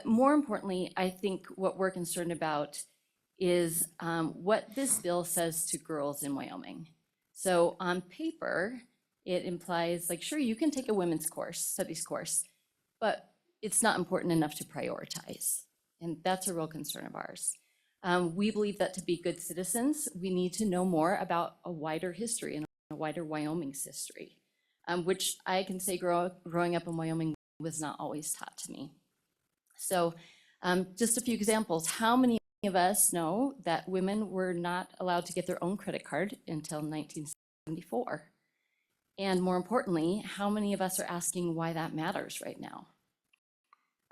more importantly, I think what we're concerned about is what this bill says to girls in Wyoming. So on paper, it implies like, sure, you can take a women's studies course, but it's not important enough to prioritize. And that's a real concern of ours. We believe that to be good citizens, we need to know more about a wider history and a wider Wyoming's history, which I can say growing up in Wyoming was not always taught to me. So just a few examples. How many of us know that women were not allowed to get their own credit card until 1974? And more importantly, how many of us are asking why that matters right now?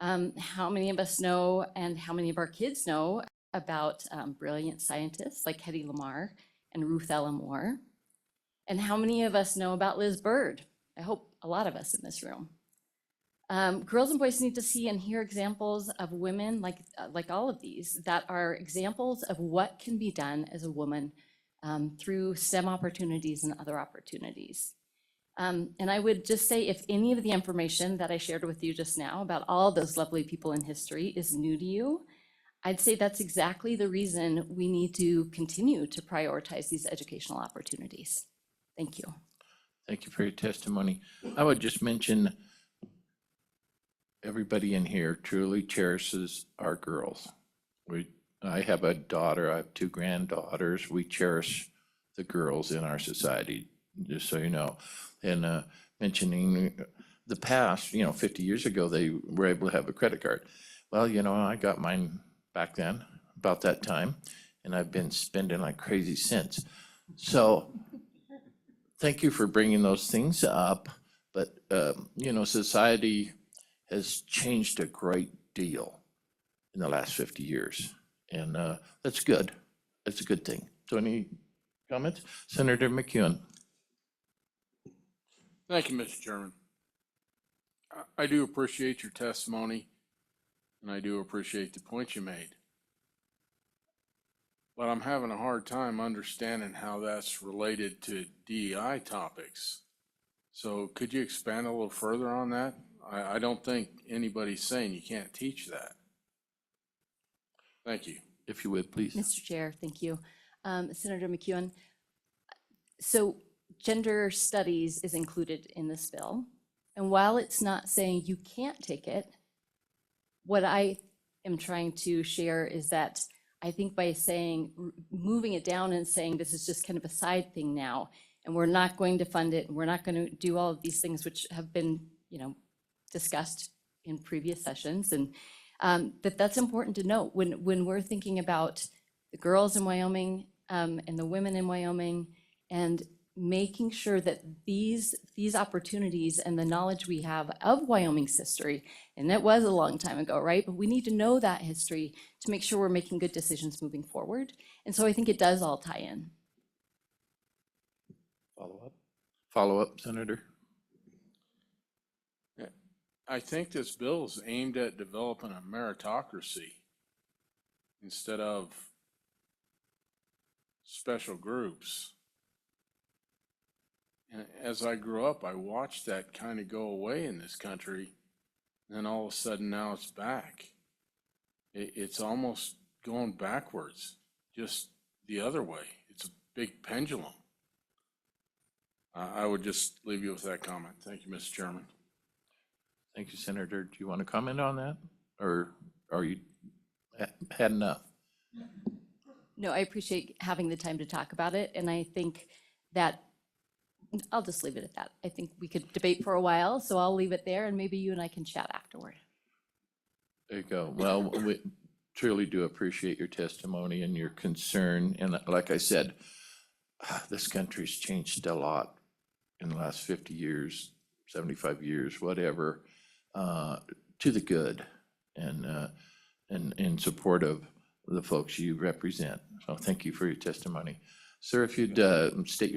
How many of us know, and how many of our kids know about brilliant scientists like Hedy Lamarr and Ruth Ella Moore? And how many of us know about Liz Bird? I hope a lot of us in this room. Girls and boys need to see and hear examples of women like all of these that are examples of what can be done as a woman through STEM opportunities and other opportunities. And I would just say, if any of the information that I shared with you just now about all those lovely people in history is new to you, I'd say that's exactly the reason we need to continue to prioritize these educational opportunities. Thank you. Thank you for your testimony. I would just mention everybody in here truly cherishes our girls. I have a daughter, I have 2 granddaughters. We cherish the girls in our society, just so you know. And mentioning the past, 50 years ago, they were able to have a credit card. Well, I got mine back then, about that time, and I've been spending like crazy since. So thank you for bringing those things up. But, society has changed a great deal in the last 50 years. And that's good. That's a good thing. So any comments? Senator McEwen. Thank you, Mr. Chairman. I do appreciate your testimony, and I do appreciate the points you made. But I'm having a hard time understanding how that's related to DEI topics. So could you expand a little further on that? I don't think anybody's saying you can't teach that. Thank you. If you would, please. Mr. Chair, thank you. Senator McEwen, so gender studies is included in this bill. And while it's not saying you can't take it, what I am trying to share is that I think by moving it down and saying this is just kind of a side thing now, and we're not going to fund it, and we're not going to do all of these things which have been, discussed in previous sessions, and that's important to note when we're thinking about the girls in Wyoming and the women in Wyoming, and making sure that these opportunities and the knowledge we have of Wyoming's history, and it was a long time ago, right? But we need to know that history to make sure we're making good decisions moving forward. And so I think it does all tie in. Follow up, Senator. I think this bill is aimed at developing a meritocracy instead of special groups. And as I grew up, I watched that kind of go away in this country. And then all of a sudden now it's back. It's almost going backwards, just the other way. It's a big pendulum. I would just leave you with that comment. Thank you, Mr. Chairman. Thank you, Senator. Do you want to comment on that? Or are you had enough? No, I appreciate having the time to talk about it. And I think that I'll just leave it at that. I think we could debate for a while, so I'll leave it there, and maybe you and I can chat afterward. There you go. Well, we truly do appreciate your testimony and your concern. And like I said, this country's changed a lot in the last 50 years, 75 years, whatever, to the good, and in support of the folks you represent. So thank you for your testimony. Sir, if you'd state your name.